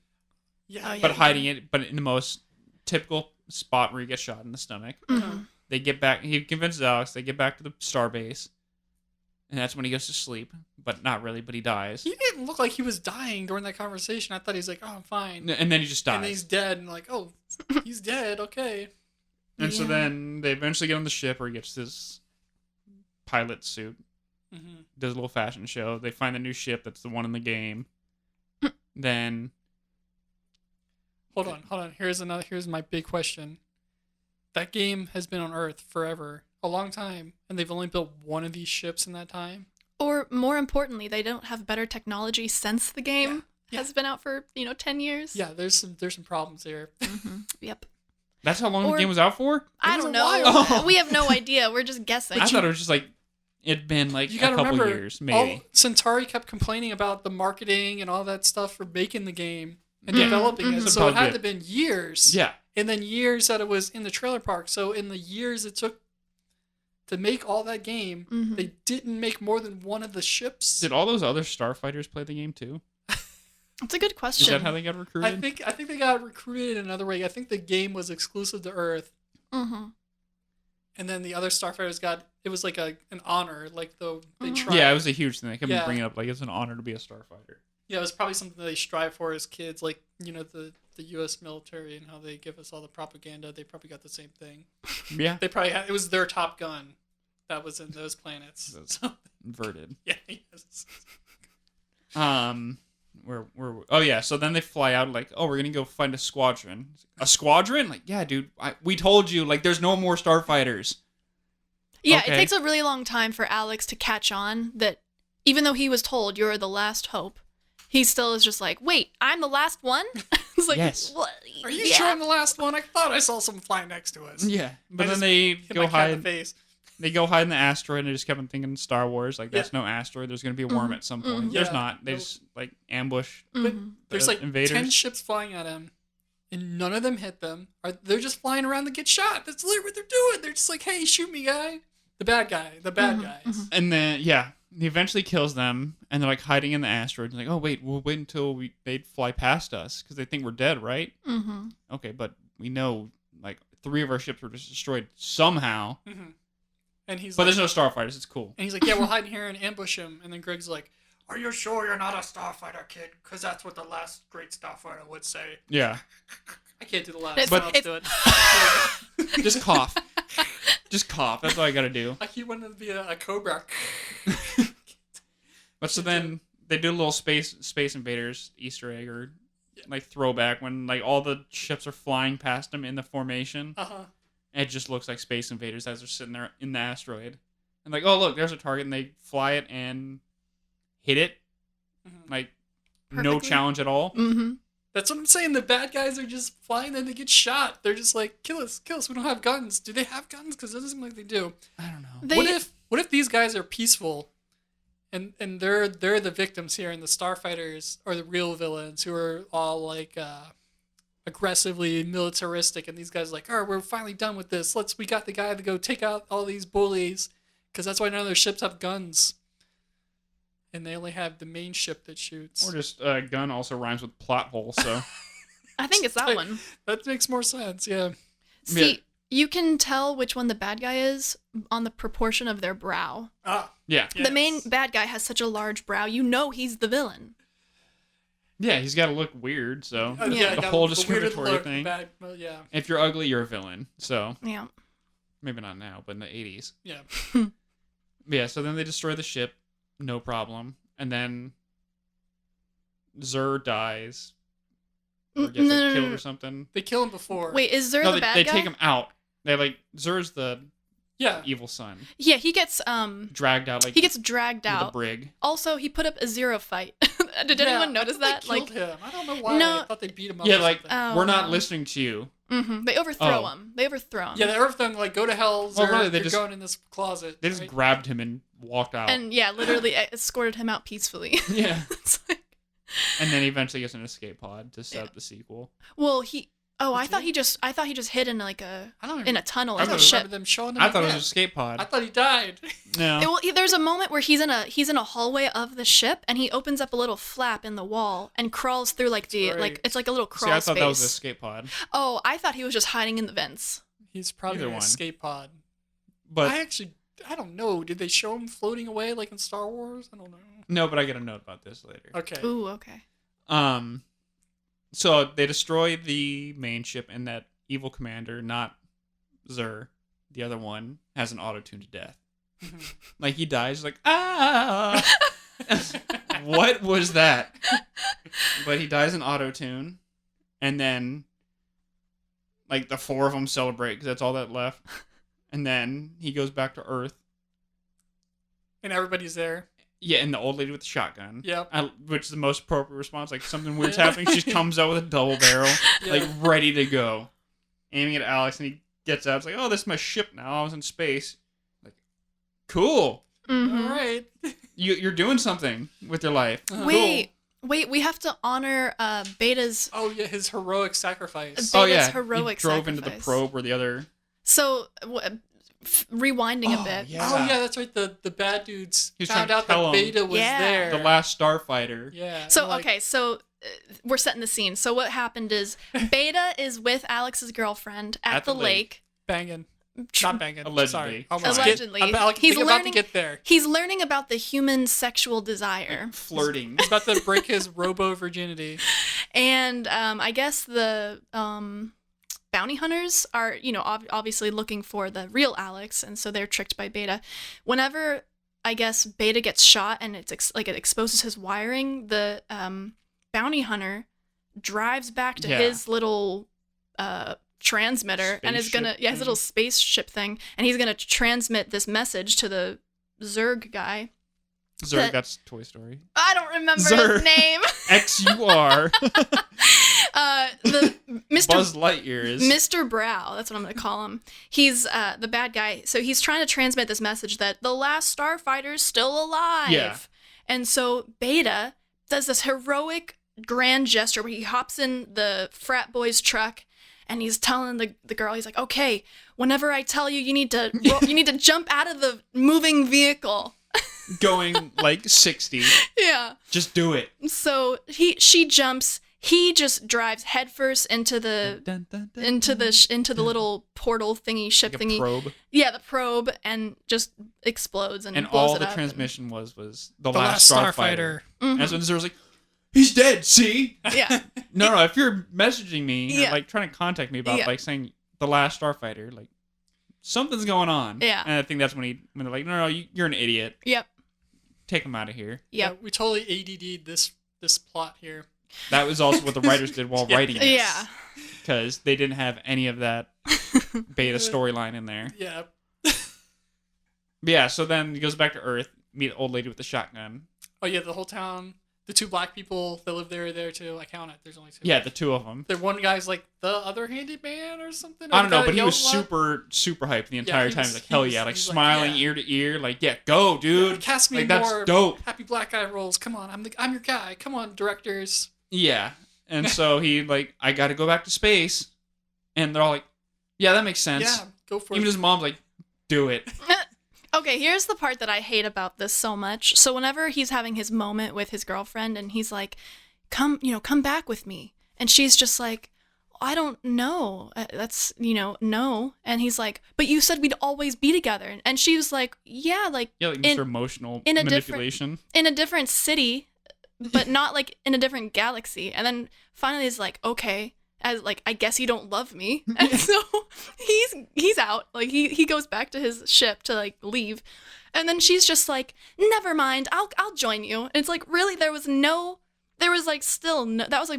Yeah. Oh, yeah. But hiding it, but in the most typical spot where you get shot in the stomach. Mhm. They get back. He convinces Alex. They get back to the starbase, and that's when he goes to sleep. But not really. But he dies, He didn't look like he was dying during that conversation. I thought he's like, oh, I'm fine. and then he just And then he's dies. dead. And like, oh, he's dead. Okay. And so Yeah. then they eventually get on the ship, where he gets his pilot suit. Mm-hmm. Does a little fashion show. They find the new ship that's the one in the game. Then Hold on. Here's my big question. That game has been on Earth forever. a long time, and they've only built one of these ships in that time. Or more importantly, they don't have better technology since the game Yeah. has been out for 10 years. Yeah, there's some problems there. Yep. That's how long Or- the game was out for? I was don't a know. while. Oh. We have no idea. We're just guessing. I thought it was just like it'd been like You a gotta couple remember, years, maybe. Centauri kept complaining about the marketing and all that stuff for making the game and Yeah. developing it, Mhm. so it had Probably to have been years. Yeah. And then years that it was in the trailer park. So in the years it took to make all that game, they didn't make more than one of the ships. Did all those other Starfighters play the game too? It's a good question. Is that how they got recruited? I think they got recruited in another way. I think the game was exclusive to Earth, Mm-hmm. and then the other Starfighters got it was like an honor, like they tried. Yeah, it was a huge thing. They kept Yeah. bringing it up like it's an honor to be a Starfighter. Yeah, it was probably something that they strive for as kids, like the U.S. military and how they give us all the propaganda. They probably got the same thing. Yeah. They probably had, it was their Top Gun that was in those planets. That's So, inverted. yeah, yes. Oh yeah, so then they fly out like, oh, we're gonna go find a squadron. A squadron? Like, yeah, dude, we told you, like, there's no more Starfighters. Yeah, Okay. it takes a really long time for Alex to catch on that even though he was told you're the last hope, he still is just like, wait, I'm the last one? It's like, Yes. what? Are you Yeah. sure I'm the last one? I thought I saw someone fly next to us. Yeah, but I then just they Hit go my cat in hide. the face. They go hide in the asteroid, and I just kept on thinking Star Wars. Like, that's no asteroid. There's gonna be a worm at some point. There's Yeah. not. They No. just like ambush. But there's like invaders. 10 ships flying at him, and none of them hit them. They're just flying around to get shot. That's literally what they're doing. They're just like, hey, shoot me, guy. The bad guys. And then he eventually kills them, and they're like hiding in the asteroid. And like, oh wait, we'll wait until they fly past us because they think we're dead, right? Mm-hmm. Okay, but we know like 3 of our ships were just destroyed somehow. And he's But like, there's no starfighters. It's cool. and he's like, yeah, we'll hide in here and ambush him. And then Greg's like, are you sure you're not a starfighter, kid? Because that's what the last great starfighter would say. Yeah, I can't do the last. It's- Someone else it's- do it. just cough. Just cough. That's all I gotta do. Like he wanted to be a cobra. But so then they do a little space invaders Easter egg or like throwback when like all the ships are flying past them in the formation. Uh-huh. And it just looks like space invaders as they're sitting there in the asteroid. And like, oh look, there's a target, and they fly it and hit it. Like no Perfectly. challenge at all. Mm-hmm. That's what I'm saying. The bad guys are just flying and they get shot. They're just like, kill us. We don't have guns. Do they have guns? Because it doesn't seem like they do. I don't know. What if these guys are peaceful, and they're the victims here, and the starfighters are the real villains who are all like aggressively militaristic, and these guys are like, oh, we're finally done with this. We got the guy to go take out all these bullies, because that's why none of their ships have guns, and they only have the main ship that shoots. Or just gun also rhymes with plot hole, so I think it's that one. That makes more sense. Yeah. See, you can tell which one the bad guy is on the proportion of their brow. yeah. The main bad guy has such a large brow, you know he's the villain. Yeah, he's got to look weird, so Yeah. the got whole the discriminatory weird look, thing. well, yeah. If you're ugly, you're a villain. So Yeah. maybe not now, but in the 80s. Yeah. Yeah, so then they destroy the ship, no problem. And then Zur dies. Or gets like, killed or something. They kill him before. Wait, is Zur No, the they bad guy? take him out. They like Zur's the Yeah. evil son. Yeah, he gets Dragged out like he gets dragged with a out. brig. Also, he put up a 0 fight. Did Yeah, anyone notice I that? thought they killed him. I don't know why. No. I thought they beat him up. Yeah, or like something. Oh, we're not no. listening to you. They overthrow Oh. him. They overthrow him. Yeah, they earthed them like go to hell. Well, Or really, they you're just- going in this closet. They just right? grabbed him and walked out. And yeah, literally escorted him out peacefully. yeah. It's like, And then he eventually gets an escape pod to set up the sequel. well, I Did thought he? he just hid in like a I don't in a tunnel I of don't the remember ship. them showing him. I thought it was again. an escape pod. I thought he died. No. Well, there's a moment where he's in a hallway of the ship, and he opens up a little flap in the wall and crawls through like right. like it's like a little See, crawl I thought space. that was an escape pod. Oh, I thought he was just hiding in the vents. He's probably Either an one. escape pod. But I don't know. Did they show him floating away like in Star Wars? I don't know. no, but I get a note about this later. Okay. Ooh, okay. So they destroy the main ship, and that evil commander, not Zur, the other one, has an auto tune to death. Like he dies, like ah. What was that? But he dies in auto tune, and then like the 4 of them celebrate because that's all that left. And then he goes back to Earth. And everybody's there. Yeah, and the old lady with the shotgun. Yep. Which is the most appropriate response. Like, something weird's happening. She just comes out with a double barrel, like, ready to go. Aiming at Alex, and he gets out. It's like, oh, this is my ship now. I was in space. Like, cool. Mm-hmm. All right. You're doing something with your life. Wait, we have to honor Beta's... Oh, yeah, his heroic sacrifice. Beta's heroic he drove sacrifice. into the probe where the other... So, rewinding a bit. Yeah. Oh, yeah, that's right. The bad dudes He was found trying out to tell that him Beta was there. The Last Starfighter. Yeah. So, like, okay, so we're setting the scene. So what happened is Beta is with Alex's girlfriend at the lake. Banging. Not banging. Allegedly. Sorry. Allegedly. I'm about to get there. He's learning about the human sexual desire. Flirting. He's about to break his robo virginity. And I guess the bounty hunters are, obviously looking for the real Alex, and so they're tricked by Beta. Whenever, I guess, Beta gets shot and it exposes his wiring, the bounty hunter drives back to his little transmitter and is gonna his little spaceship thing, and he's gonna transmit this message to the Zurg guy. Zurg, that's Toy Story. I don't remember Zurg. his name. XUR. The Mr. Buzz Lightyear is... Mr. Brow, that's what I'm gonna call him. He's the bad guy. So he's trying to transmit this message that the last Starfighter's still alive. Yeah. And so Beta does this heroic grand gesture where he hops in the frat boy's truck and he's telling the girl, he's like, okay, whenever I tell you, you need to jump out of the moving vehicle. Going like 60. Yeah. Just do it. So she jumps. He just drives headfirst into the little portal thingy, ship Like a thingy. probe. Yeah, the probe, and just explodes and And blows all it the up. transmission was the Last Last Starfighter. Starfighter. And that's when Zer's like, he's dead, see? Yeah. No, if you're messaging me, Yeah. or like trying to contact me about like saying the Last Starfighter, like something's going on. Yeah. And I think that's when they're like, no, you're an idiot. Yep. Take him out of here. Yep. We totally ADD'd this plot here. That was also what the writers did while writing it. Yeah. Because they didn't have any of that Beta storyline in there. Yeah. But yeah, so then he goes back to Earth, meet the old lady with the shotgun. Oh, yeah, the whole town. The two black people that live there are there, too. I counted. There's only two. Yeah, the two of them. The one guy's like the other handyman or something. I don't know, but he Yellow was one? super, super hyped the entire he time. was- Like, he hell was- yeah, like he was like, smiling yeah. ear to ear, like, yeah, go, dude. Cast me like, more that's dope. happy black guy roles. Come on, I'm your guy. Come on, directors. Yeah. And so he, like, I gotta go back to space. And they're all like, yeah, that makes sense. Yeah, go for Even it. his mom's like, do it. Okay, here's the part that I hate about this so much. So whenever he's having his moment with his girlfriend and he's like, come back with me. And she's just like, I don't know. That's, no. And he's like, but you said we'd always be together. And she was like, yeah, like, Yeah, like Mr. Emotional in a manipulation. in a different city, but not like in a different galaxy. And then finally he's like, okay, as like, I guess you don't love me. And so he's out. Like he goes back to his ship to like leave. And then she's just like, never mind, I'll join you. And it's like, really, that was like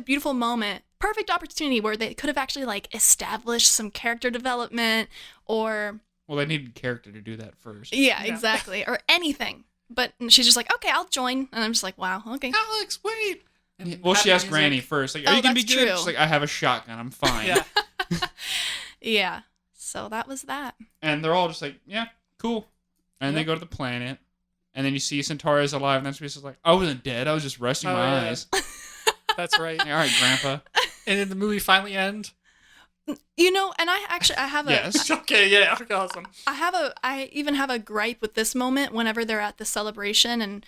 a beautiful moment. Perfect opportunity where they could have actually like established some character development or Well, they needed character to do that first. yeah, exactly. Or anything. But she's just like, okay, I'll join. And I'm just like, wow, okay. Alex, wait. And Well, she happy asked music. Granny first, like, Oh, are you gonna be that's good? true. She's like, I have a shotgun, I'm fine. Yeah. Yeah. So that was that. And they're all just like, yeah, cool. And they Yep. go to the planet. And then you see Centauri's alive, and then she's just like, I wasn't dead, I was just resting Oh, my yeah. eyes. That's right. Like, all right, Grandpa. And then the movie finally end. And I have a Yes. Okay, yeah, awesome. I even have a gripe with this moment whenever they're at the celebration and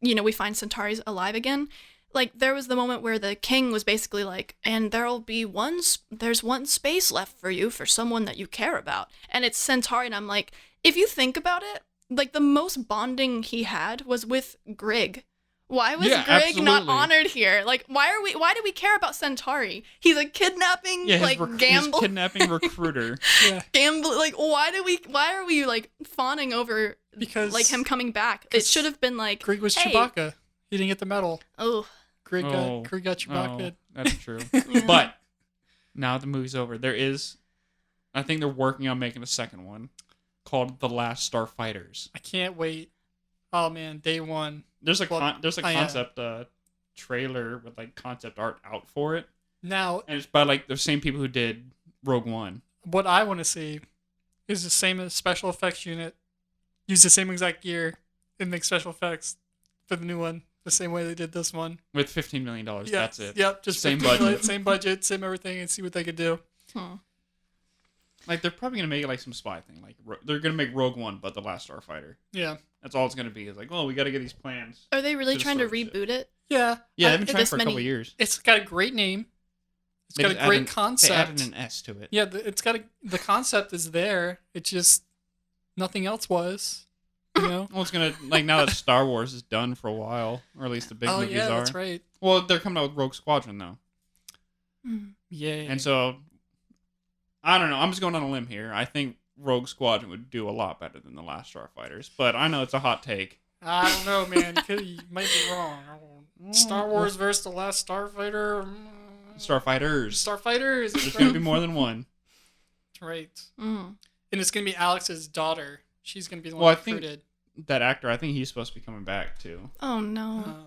we find Centauri's alive again. Like there was the moment where the king was basically like, and there's one space left for you for someone that you care about. And it's Centauri, and I'm like, if you think about it, like the most bonding he had was with Grig. Why was Yeah, Grig not absolutely. honored here? Like why do we care about Centauri? He's a kidnapping Yeah, like his gamble kidnapping recruiter. Yeah. gamble like why are we like fawning over Because like him coming back? It should have been like Grig was hey, Chewbacca. He didn't get the medal. Oh, Grig Oh. got Chewbacca. Oh, that's true. Yeah. But now the movie's over. There is I think they're working on making a second one called The Last Starfighters. I can't wait. Oh man, day one. There's a Well, concept trailer with like concept art out for it, Now, and it's by like the same people who did Rogue One. what I want to see is the same special effects unit, use the same exact gear, and make special effects for the new one the same way they did this one. With $15 million, Yeah, that's it. Yep, just Same 50 budget. same budget, same everything, and see what they could do. Like they're probably gonna make it like some spy thing. Like they're gonna make Rogue One, but The Last Starfighter. Yeah, That's all it's gonna be. It's like, oh, we got to get these plans. Are they really To the trying to story shit. reboot it? yeah. Yeah, they've been trying this for a couple many- years. It's got a great name. It's They got just a great They concept. added an S to it. Yeah, it's got the concept is there. It's just nothing else was. You know. Well, it's gonna like now that Star Wars is done for a while, or at least the big Oh movies yeah, are. that's right. Well, they're coming out with Rogue Squadron though, Yay. and so I don't know. I'm just going on a limb here. I think Rogue Squadron would do a lot better than The Last Starfighters, but I know it's a hot take. I don't know, man. You might be wrong. Star Wars versus the Last Starfighter. Starfighters. Starfighters. There's gonna be more than one. That's right. Mm. And it's gonna be Alex's daughter. She's gonna be the one Well, I think recruited. that actor. I think he's supposed to be coming back too. Oh no.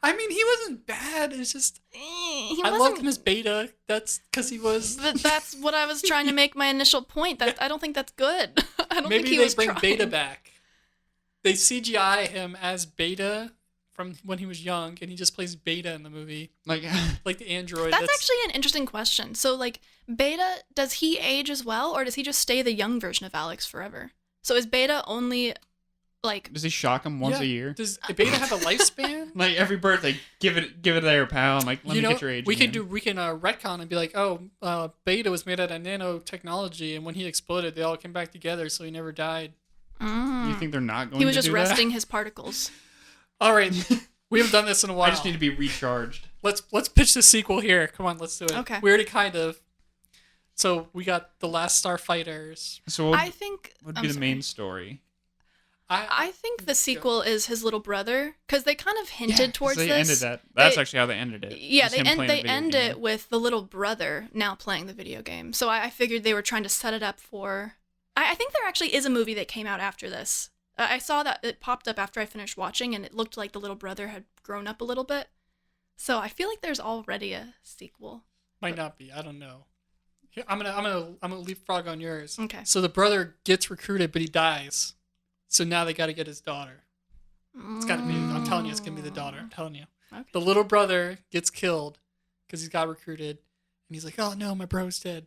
I mean, he wasn't bad. It's just He I wasn't. loved him as Beta. That's because he was. But that's what I was trying to make my initial point. That I don't think that's good. I don't think Maybe he they was bring trying. Beta back. They CGI him as Beta from when he was young, and he just plays Beta in the movie, Like, like the android. That's actually an interesting question. So, like, Beta, does he age as well, or does he just stay the young version of Alex forever? So is Beta only, like, does he shock him once a year? Does Beta have a lifespan? Like every birthday, give it there, pal. I'm like, let me get your age. we again. can retcon and be like, oh, Beta was made out of nanotechnology, and when he exploded, they all came back together, so he never died. You think they're not going? he was to just do resting his particles? All right, we haven't done this in a That? while. I just need to be recharged. Let's pitch the sequel here. Come on, let's do it. Okay. We already kind of. So we got the Last Starfighters. So what I think would I'm be the sorry. main story? I think the sequel is his little brother, because they kind of hinted towards they this. ended that. That's They- actually how they ended it. Yeah, Just they him end playing the they video end game. it with the little brother now playing the video game. So I figured they were trying to set it up for. I think there actually is a movie that came out after this. I saw that it popped up after I finished watching, and it looked like the little brother had grown up a little bit. So I feel like there's already a sequel. Might not be. I don't know. Here, I'm gonna leapfrog on yours. Okay. So the brother gets recruited, but he dies. So now they got to get his daughter. It's got to be. I'm telling you, it's gonna be the daughter. I'm telling you. Okay. The little brother gets killed because he's got recruited, and he's like, "Oh no, my bro's dead.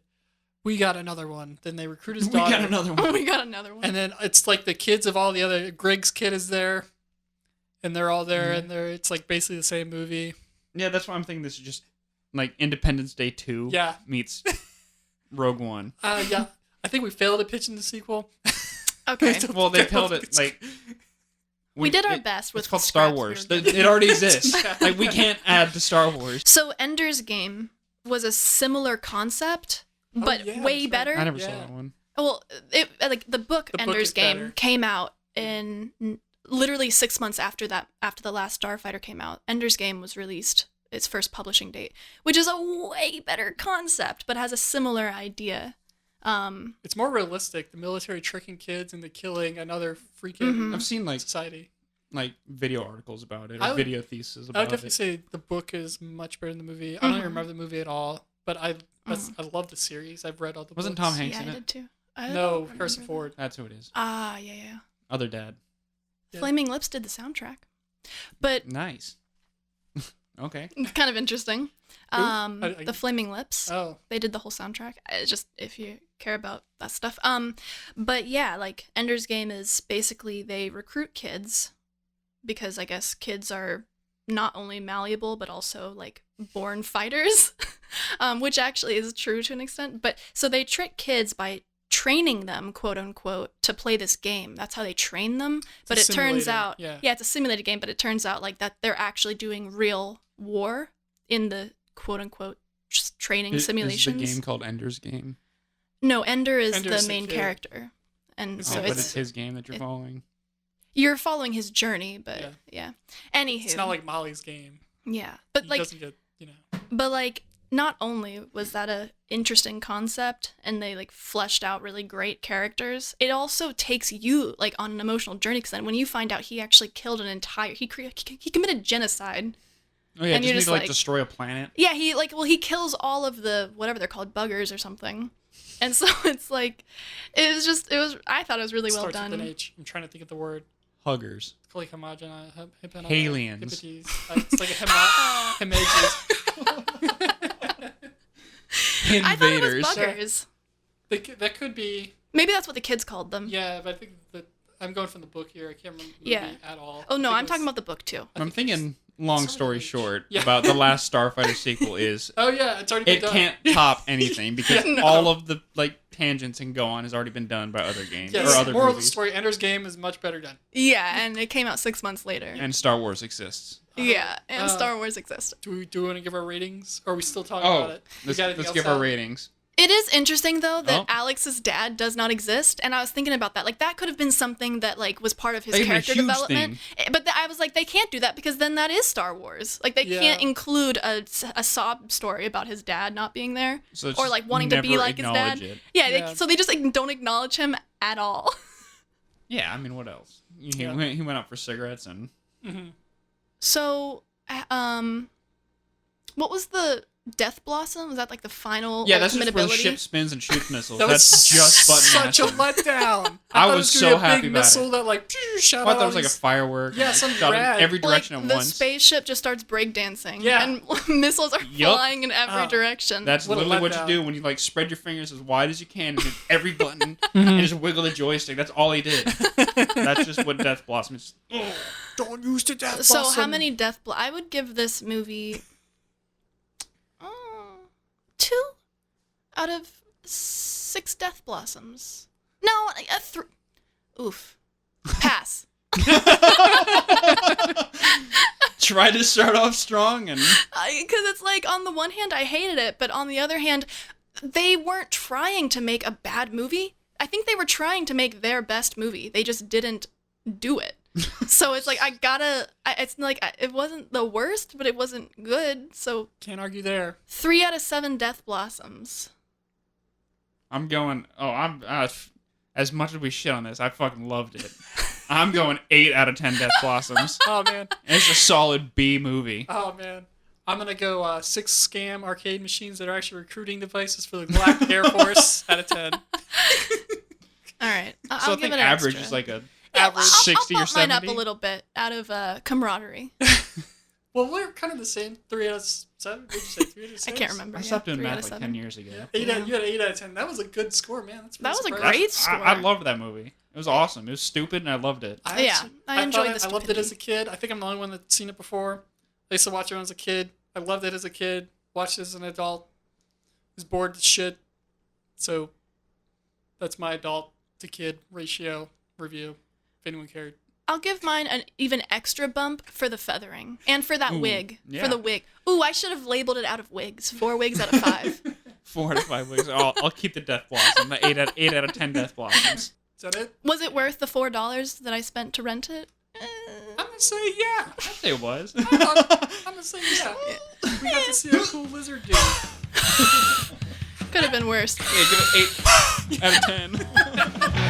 We got another one." Then they recruit his We daughter. got another one. We got another one. And then it's like the kids of all the other. Greg's kid is there, and they're all there, and it's like basically the same movie. Yeah, that's why I'm thinking this is just like Independence Day 2 Yeah. meets Rogue One. Yeah. I think we failed at pitching the sequel. Okay. Well, they told it like We did our best with It's called the Star scraps we Wars. were given. It already exists. Like we can't add to Star Wars. So Ender's Game was a similar concept, but yeah, way that's right. better. I never saw Yeah. that one. Well, it like the book The book Ender's is Game better. came out in literally 6 months after the Last Starfighter came out. Ender's Game was released its first publishing date, which is a way better concept, but has a similar idea. It's more realistic. The military tricking kids into killing another freaking I've seen society. like video articles about it or I would- video theses I would about definitely it. say the book is much better than the movie. I don't even remember the movie at all, but I love the series. I've read all the Wasn't books. Tom Hanks Yeah, in I it? did too. I No, don't remember Harrison that. Ford. That's who it is. Ah, yeah. Other dad. Yeah. Flaming Lips did the soundtrack, but Nice. Okay. it's kind of interesting. The Flaming Lips. Oh, They did the whole soundtrack. Just if you care about that stuff. But yeah, like Ender's Game is basically they recruit kids because I guess kids are not only malleable but also like born fighters, which actually is true to an extent. But so they trick kids by training them, quote unquote, to play this game. That's how they train them. But It's it a turns simulator, out, yeah. it's a simulated game. But it turns out like that they're actually doing real war in the quote unquote training simulations. Is the game called Ender's Game? No, Ender is Ender's the the main kid. character, and It's so But it's it's his game that you're following. you're following his journey. But Yeah. yeah, anywho, it's not like Molly's game. yeah, but He like doesn't get, but like not only was that a interesting concept and they like fleshed out really great characters, it also takes you like on an emotional journey, because then when you find out he actually killed an entire he committed genocide. Oh yeah, And just you're need just to like like- destroy a planet. Yeah, he kills all of the whatever they're called, buggers or something. And so it's like I thought it was really well Starts done. with an H. I'm trying to think of the word. Huggers. Like homogenized. Aliens. It's like a hemages. I thought it was Invaders. buggers. That could be. Maybe that's what the kids called them. Yeah, but I think that I'm going from the book here. I can't remember the movie at all. Oh no, I think I'm it was- talking about the book too. I'm thinking, long Sorry, story H. short, Yeah. about the Last Starfighter sequel is Oh yeah, it's already been it done. can't top anything because No. all of the like tangents and go on has already been done by other games Yes. or other Moral of the movies. story: Ender's Game is much better done. Yeah, and it came out 6 months later. And Star Wars exists. Yeah, and Star Wars exists. Do we want to give our ratings? Or are we still talking Oh, about it? We let's got anything give else our out? ratings. It is interesting though that Oh. Alex's dad does not exist, and I was thinking about that. Like that could have been something that like was part of his That could've been a character huge development. But I was like, they can't do that because then that is Star Wars. Like they Yeah. can't include a sob story about his dad not being there, So it's or just like wanting to be never like his dad. acknowledge it. Yeah, Yeah. so they just like don't acknowledge him at all. Yeah, I mean, what else? He Yeah. went out for cigarettes and So, what was the Death Blossom? Was that like the final yeah, that's just ultimate where the ability? ship spins and shoots missiles. That was That's just button such mashing. a letdown. I thought it was gonna so be a happy big about missile it. that like shot I out thought that all was like a these- firework. Yeah, and something shot in rad. every direction like, at the once. spaceship just starts breakdancing. Yeah. And missiles are Yup. flying in every direction. That's What a literally what you letdown. do when you like spread your fingers as wide as you can and hit every button and just wiggle the joystick. That's all he did. That's just what Death Blossom is. Don't use the death So blossom. how many I would give this movie 2 out of 6 Death Blossoms. No, a 3. Oof. Pass. Try to start off strong and Because it's like, on the one hand, I hated it, but on the other hand, they weren't trying to make a bad movie. I think they were trying to make their best movie. They just didn't do it. So it's like, it's like, it wasn't the worst, but it wasn't good. So Can't argue there. 3 out of 7 Death Blossoms. I'm going. Oh, as much as we shit on this, I fucking loved it. I'm going 8 out of 10 Death Blossoms. Oh man. It's a solid B movie. Oh man. I'm gonna go 6 scam arcade machines that are actually recruiting devices for the Galactic Air Force out of 10. All right. So I'll I give think it an average extra. is like a Yeah, average 60 I'll or bump mine up 70. a little bit out of camaraderie. Well, we're kind of the same. 3 out of 7. What did you say? 3 out of 6? I can't remember. I stopped doing 3 out math of like 7. 10 years ago. You had an 8 out of 10. That was a good score, man. That's That was a surprising. great score. I loved that movie. It was awesome. It was stupid and I loved it. Yeah, I enjoyed thought the I loved it as a stupidity. kid. I think I'm the only one that's seen it before. I used to watch it when I was a kid. I loved it as a kid. Watched it as an adult. Was bored to shit. So that's my adult to kid ratio review. If anyone cared. I'll give mine an even extra bump for the feathering and for that Ooh, wig. yeah. For the wig. Ooh, I should have labeled it out of wigs. 4 wigs out of 5. 4 out of 5 weeks. I'll keep the Death Blossom. The 8 out of 10 Death Blossoms. Is that it? Was it worth the $4 that I spent to rent it? I'm gonna say yeah. I'd say it was. I'm gonna say yeah. We got to see a cool lizard dude. Could have been worse. Yeah, give it 8 out of 10.